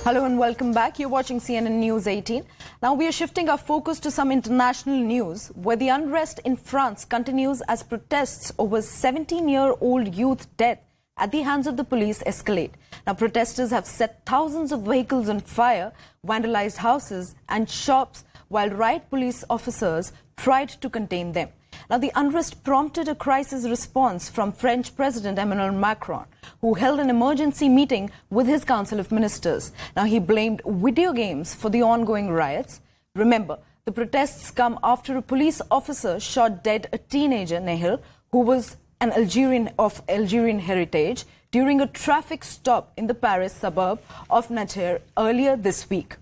Hello and welcome back. You're watching CNN News 18. Now we are shifting our focus to some international news where the unrest in France continues as protests over 17-year-old youth death at the hands of the police escalate. Now protesters have set thousands of vehicles on fire, vandalized houses and shops while riot police officers tried to contain them. Now, the unrest prompted a crisis response from French President Emmanuel Macron, who held an emergency meeting with his Council of Ministers. Now, he blamed video games for the ongoing riots. Remember, the protests come after a police officer shot dead a teenager, Nahel, who was an Algerian of Algerian heritage, during a traffic stop in the Paris suburb of Nanterre earlier this week.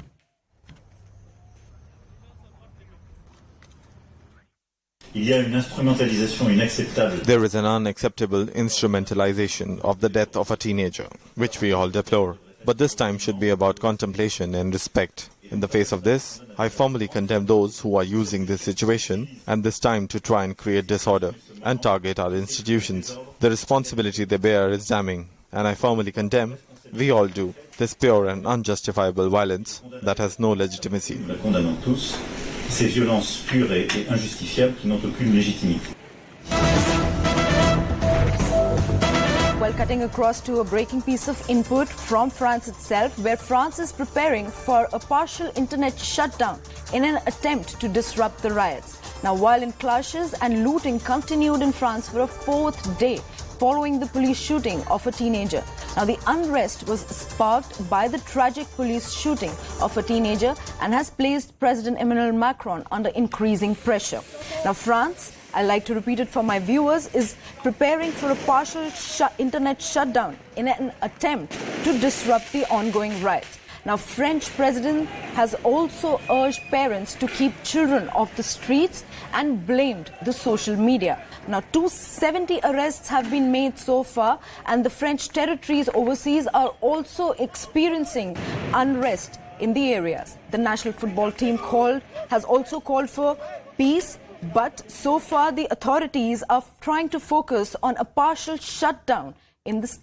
There is an unacceptable instrumentalization of the death of a teenager, which we all deplore. But this time should be about contemplation and respect. In the face of this, I formally condemn those who are using this situation and this time to try and create disorder and target our institutions. The responsibility they bear is damning, and I firmly condemn, we all do, this pure and unjustifiable violence that has no legitimacy. Ces violences pures et injustifiables qui n'ont aucune légitimité. Well, cutting across to a breaking piece of input from France itself, where France is preparing for a partial internet shutdown in an attempt to disrupt the riots. Now, violent clashes and looting continued in France for a fourth day following the police shooting of a teenager. Now, the unrest was sparked by the tragic police shooting of a teenager and has placed President Emmanuel Macron under increasing pressure. Now, France, I like to repeat it for my viewers, is preparing for a partial internet shutdown in an attempt to disrupt the ongoing riots. Now, French president has also urged parents to keep children off the streets and blamed the social media. Now, 270 arrests have been made so far, and the French territories overseas are also experiencing unrest in the areas. The national football team has also called for peace, but so far the authorities are trying to focus on a partial shutdown in the